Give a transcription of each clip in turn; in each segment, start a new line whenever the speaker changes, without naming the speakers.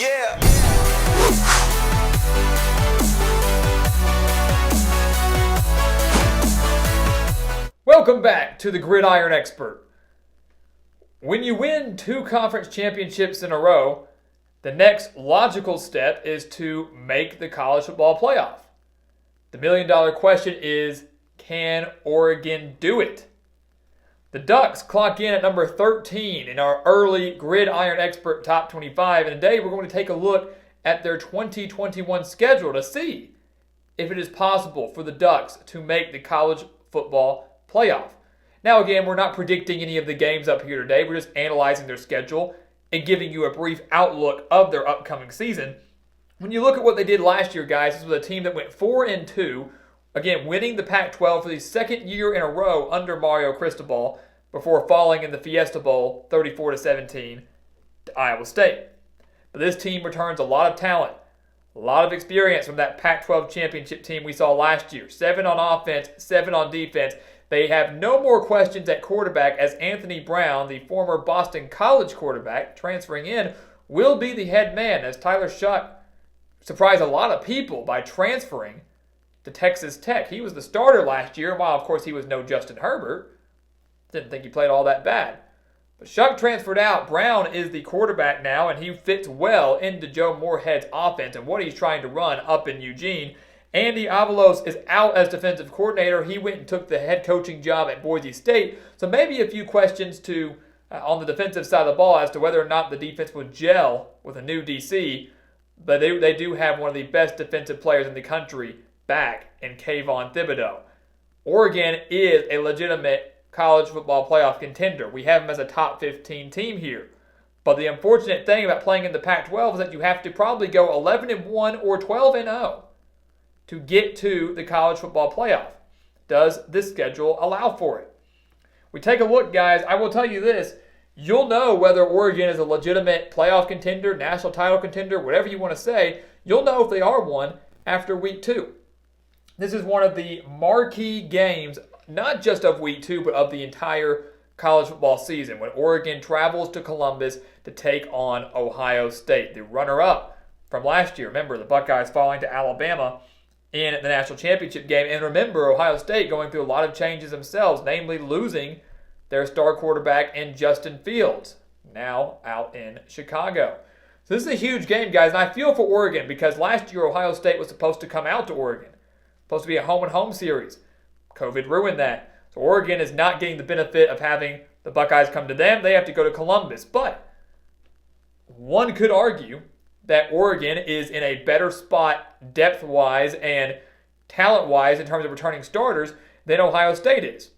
Yeah.
Welcome back to the Gridiron Expert. When you win 2 conference championships in a row, the next logical step is to make the college football playoff. The million-dollar question is, can Oregon do it? The Ducks clock in at number 13 in our early Gridiron Expert Top 25, and today we're going to take a look at their 2021 schedule to see if it is possible for the Ducks to make the college football playoff. Now again, we're not predicting any of the games up here today. We're just analyzing their schedule and giving you a brief outlook of their upcoming season. When you look at what they did last year, guys, this was a team that went 4-2, again, winning the Pac-12 for the second year in a row under Mario Cristobal before falling in the Fiesta Bowl 34-17 to Iowa State. But this team returns a lot of talent, a lot of experience from that Pac-12 championship team we saw last year. 7 on offense, 7 on defense. They have no more questions at quarterback as Anthony Brown, the former Boston College quarterback, transferring in, will be the head man as Tyler Shuck surprised a lot of people by transferring to Texas Tech. He was the starter last year, while of course he was no Justin Herbert. Didn't think he played all that bad. But Shuck transferred out. Brown is the quarterback now, and he fits well into Joe Moorhead's offense and what he's trying to run up in Eugene. Andy Avalos is out as defensive coordinator. He went and took the head coaching job at Boise State. So maybe a few questions on the defensive side of the ball as to whether or not the defense would gel with a new DC. But they do have one of the best defensive players in the country back in Kayvon Thibodeau. Oregon is a legitimate college football playoff contender. We have them as a top 15 team here. But the unfortunate thing about playing in the Pac-12 is that you have to probably go 11-1 or 12-0 to get to the college football playoff. Does this schedule allow for it? We take a look, guys. I will tell you this. You'll know whether Oregon is a legitimate playoff contender, national title contender, whatever you want to say. You'll know if they are one after week 2. This is one of the marquee games, not just of week 2, but of the entire college football season, when Oregon travels to Columbus to take on Ohio State, the runner-up from last year. Remember, the Buckeyes falling to Alabama in the national championship game. And remember, Ohio State going through a lot of changes themselves, namely losing their star quarterback in Justin Fields, now out in Chicago. So this is a huge game, guys, and I feel for Oregon because last year Ohio State was supposed to come out to Oregon. Supposed to be a home-and-home series. COVID ruined that. So Oregon is not getting the benefit of having the Buckeyes come to them. They have to go to Columbus. But one could argue that Oregon is in a better spot depth-wise and talent-wise in terms of returning starters than Ohio State is.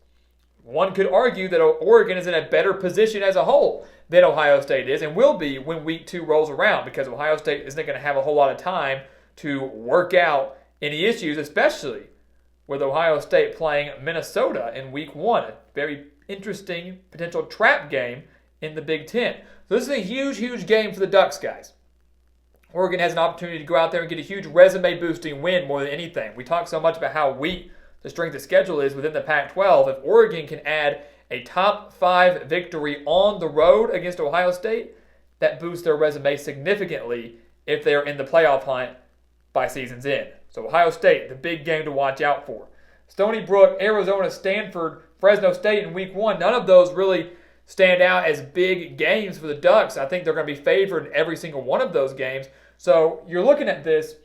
One could argue that Oregon is in a better position as a whole than Ohio State is and will be when week 2 rolls around because Ohio State isn't going to have a whole lot of time to work out any issues, especially with Ohio State playing Minnesota in week 1. A very interesting potential trap game in the Big Ten. So this is a huge, huge game for the Ducks, guys. Oregon has an opportunity to go out there and get a huge resume-boosting win more than anything. We talk so much about how weak the strength of schedule is within the Pac-12. If Oregon can add a top 5 victory on the road against Ohio State, that boosts their resume significantly if they're in the playoff hunt by season's end. So Ohio State, the big game to watch out for. Stony Brook, Arizona, Stanford, Fresno State in week 1. None of those really stand out as big games for the Ducks. I think they're going to be favored in every single one of those games. So you're looking at this,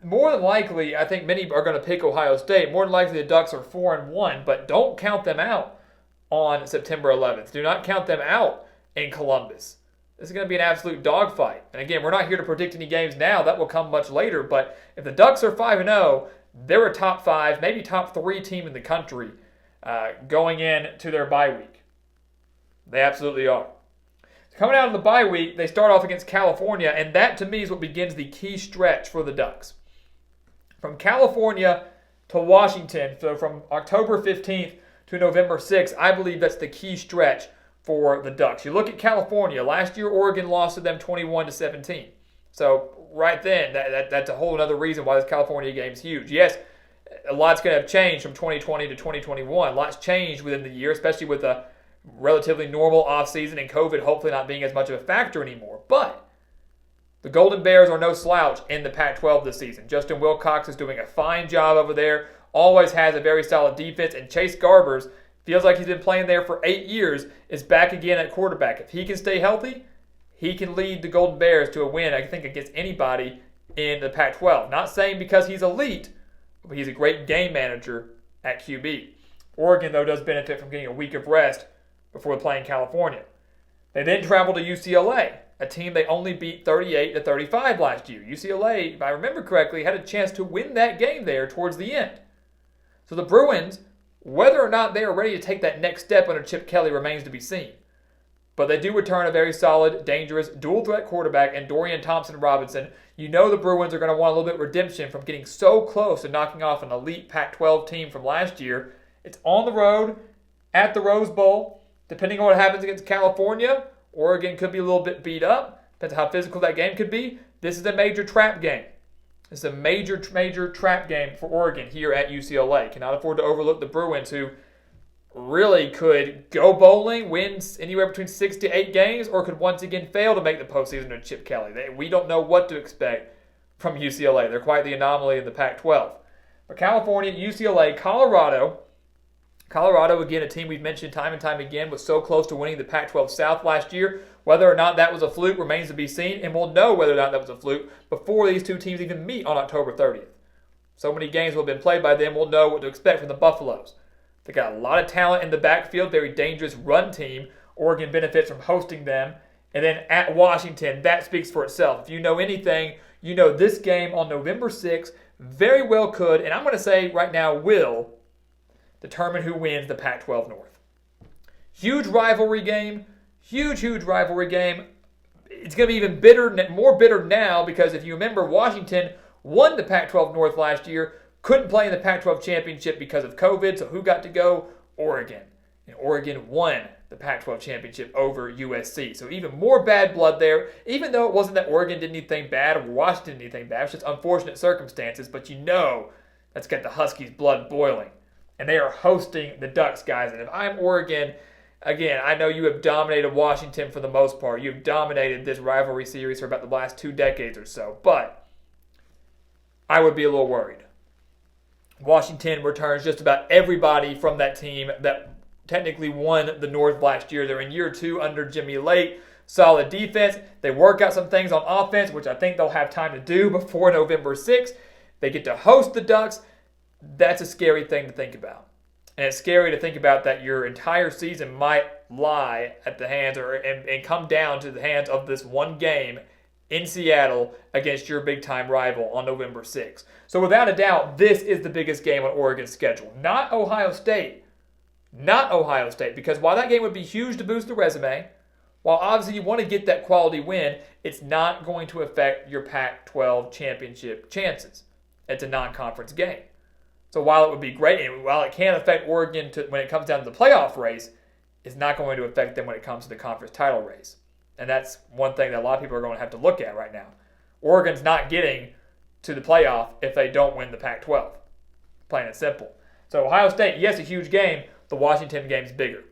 more than likely, I think many are going to pick Ohio State. More than likely the Ducks are 4-1, but don't count them out on September 11th. Do not count them out in Columbus. This is going to be an absolute dogfight. And again, we're not here to predict any games now. That will come much later. But if the Ducks are 5-0, they're a top 5, maybe top 3 team in the country going into their bye week. They absolutely are. Coming out of the bye week, they start off against California, and that to me is what begins the key stretch for the Ducks. From California to Washington, so from October 15th to November 6th, I believe that's the key stretch for the Ducks. You look at California. Last year, Oregon lost to them 21-17. So right then, that's a whole other reason why this California game is huge. Yes, a lot's going to have changed from 2020 to 2021. Lots changed within the year, especially with a relatively normal offseason and COVID hopefully not being as much of a factor anymore. But The Golden Bears are no slouch in the Pac-12 this season. Justin Wilcox is doing a fine job over there, always has a very solid defense, and Chase Garbers feels like he's been playing there for 8 years, is back again at quarterback. If he can stay healthy, he can lead the Golden Bears to a win, I think, against anybody in the Pac-12. Not saying because he's elite, but he's a great game manager at QB. Oregon, though, does benefit from getting a week of rest before playing California. They then travel to UCLA, a team they only beat 38-35 last year. UCLA, if I remember correctly, had a chance to win that game there towards the end. So the Bruins, whether or not they are ready to take that next step under Chip Kelly remains to be seen. But they do return a very solid, dangerous, dual-threat quarterback in Dorian Thompson-Robinson. You know the Bruins are going to want a little bit of redemption from getting so close to knocking off an elite Pac-12 team from last year. It's on the road, at the Rose Bowl. Depending on what happens against California, Oregon could be a little bit beat up. Depends on how physical that game could be. This is a major trap game. This is a major trap game for Oregon here at UCLA. Cannot afford to overlook the Bruins, who really could go bowling, win anywhere between 6 to 8 games, or could once again fail to make the postseason under Chip Kelly. We don't know what to expect from UCLA. They're quite the anomaly in the Pac-12. But California, UCLA, Colorado, again, a team we've mentioned time and time again, was so close to winning the Pac-12 South last year. Whether or not that was a fluke remains to be seen, and we'll know whether or not that was a fluke before these two teams even meet on October 30th. So many games will have been played by them, we'll know what to expect from the Buffaloes. They got a lot of talent in the backfield, very dangerous run team. Oregon benefits from hosting them. And then at Washington, that speaks for itself. If you know anything, you know this game on November 6th very well could, and I'm going to say right now will, determine who wins the Pac-12 North. Huge rivalry game. Huge rivalry game. It's going to be even more bitter now because if you remember, Washington won the Pac-12 North last year, couldn't play in the Pac-12 Championship because of COVID, so who got to go? Oregon. And Oregon won the Pac-12 Championship over USC. So even more bad blood there, even though it wasn't that Oregon did anything bad or Washington did anything bad. It's just unfortunate circumstances, but you know that's got the Huskies' blood boiling. And they are hosting the Ducks, guys. And if I'm Oregon, again, I know you have dominated Washington for the most part. You've dominated this rivalry series for about the last 2 decades or so. But I would be a little worried. Washington returns just about everybody from that team that technically won the North last year. They're in year 2 under Jimmy Lake. Solid defense. They work out some things on offense, which I think they'll have time to do before November 6th. They get to host the Ducks. That's a scary thing to think about. And it's scary to think about that your entire season might lie at the hands and come down to the hands of this one game in Seattle against your big-time rival on November 6th. So without a doubt, this is the biggest game on Oregon's schedule. Not Ohio State. Not Ohio State. Because while that game would be huge to boost the resume, while obviously you want to get that quality win, it's not going to affect your Pac-12 championship chances. It's a non-conference game. So while it would be great, and while it can affect Oregon when it comes down to the playoff race, it's not going to affect them when it comes to the conference title race. And that's one thing that a lot of people are going to have to look at right now. Oregon's not getting to the playoff if they don't win the Pac-12. Plain and simple. So Ohio State, yes, a huge game. The Washington game's bigger.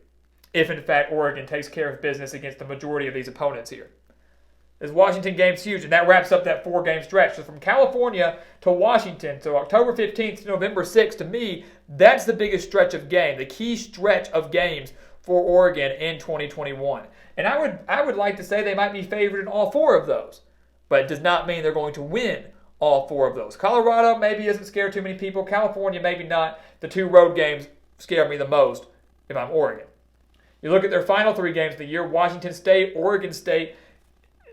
If, in fact, Oregon takes care of business against the majority of these opponents here. This Washington game's huge, and that wraps up that 4-game stretch. So from California to Washington, so October 15th to November 6th, to me, that's the biggest stretch of game, the key stretch of games for Oregon in 2021. And I would like to say they might be favored in all 4 of those, but it does not mean they're going to win all 4 of those. Colorado maybe doesn't scare too many people. California maybe not. The 2 road games scare me the most if I'm Oregon. You look at their final 3 games of the year, Washington State, Oregon State.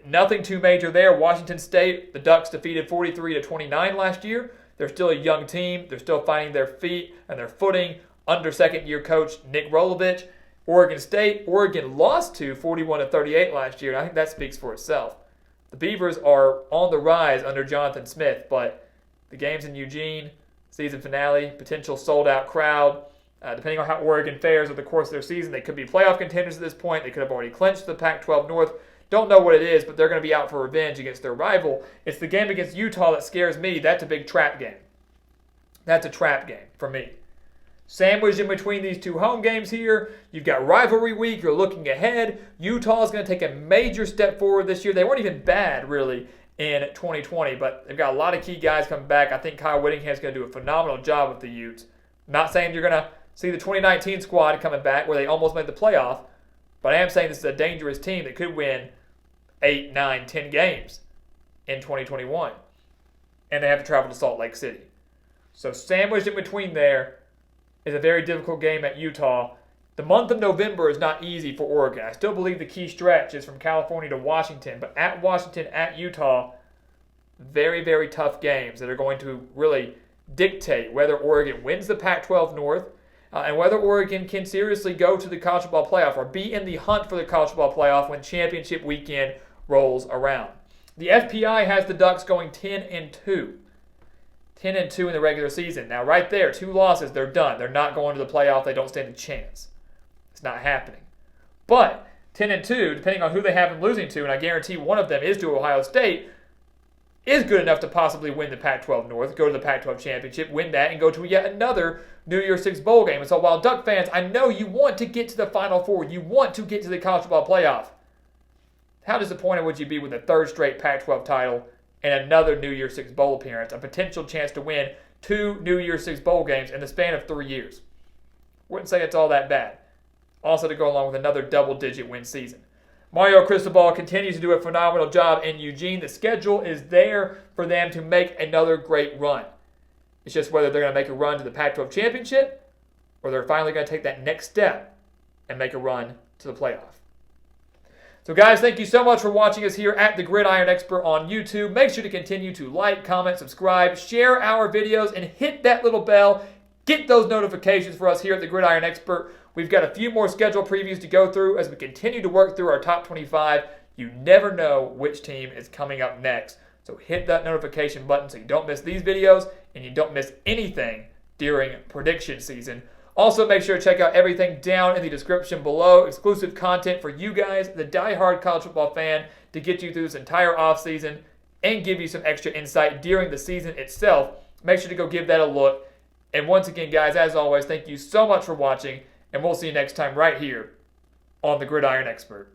Nothing too major there. Washington State, the Ducks defeated 43-29 last year. They're still a young team. They're still finding their feet and their footing under second-year coach Nick Rolovich. Oregon State, Oregon lost to 41-38 last year, and I think that speaks for itself. The Beavers are on the rise under Jonathan Smith, but the game's in Eugene, season finale, potential sold-out crowd. Depending on how Oregon fares over the course of their season, they could be playoff contenders at this point. They could have already clinched the Pac-12 North. Don't know what it is, but they're going to be out for revenge against their rival. It's the game against Utah that scares me. That's a big trap game. That's a trap game for me. Sandwiched in between these 2 home games here, you've got rivalry week. You're looking ahead. Utah is going to take a major step forward this year. They weren't even bad, really, in 2020. But they've got a lot of key guys coming back. I think Kyle Whittingham's going to do a phenomenal job with the Utes. Not saying you're going to see the 2019 squad coming back where they almost made the playoff, but I am saying this is a dangerous team that could win 8, 9, 10 games in 2021. And they have to travel to Salt Lake City. So sandwiched in between there is a very difficult game at Utah. The month of November is not easy for Oregon. I still believe the key stretch is from California to Washington, but at Washington, at Utah, very, very tough games that are going to really dictate whether Oregon wins the Pac-12 North and whether Oregon can seriously go to the college football playoff or be in the hunt for the college football playoff when championship weekend rolls around. The FPI has the Ducks going 10-2. 10-2 in the regular season. Now, right there, 2 losses, they're done. They're not going to the playoff. They don't stand a chance. It's not happening. But 10-2, depending on who they have them losing to, and I guarantee one of them is to Ohio State, is good enough to possibly win the Pac-12 North, go to the Pac-12 Championship, win that, and go to yet another New Year's Six bowl game. And so while Duck fans, I know you want to get to the Final Four, you want to get to the college football playoff, how disappointed would you be with a third straight Pac-12 title and another New Year's Six bowl appearance, a potential chance to win 2 New Year's Six bowl games in the span of 3 years? Wouldn't say it's all that bad. Also to go along with another double-digit win season. Mario Cristobal continues to do a phenomenal job in Eugene. The schedule is there for them to make another great run. It's just whether they're going to make a run to the Pac-12 Championship or they're finally going to take that next step and make a run to the playoff. So guys, thank you so much for watching us here at The Gridiron Expert on YouTube. Make sure to continue to like, comment, subscribe, share our videos, and hit that little bell. Get those notifications for us here at The Gridiron Expert. We've got a few more schedule previews to go through as we continue to work through our top 25. You never know which team is coming up next. So hit that notification button so you don't miss these videos and you don't miss anything during prediction season. Also, make sure to check out everything down in the description below. Exclusive content for you guys, the die-hard college football fan, to get you through this entire offseason and give you some extra insight during the season itself. Make sure to go give that a look. And once again, guys, as always, thank you so much for watching, and we'll see you next time right here on The Gridiron Expert.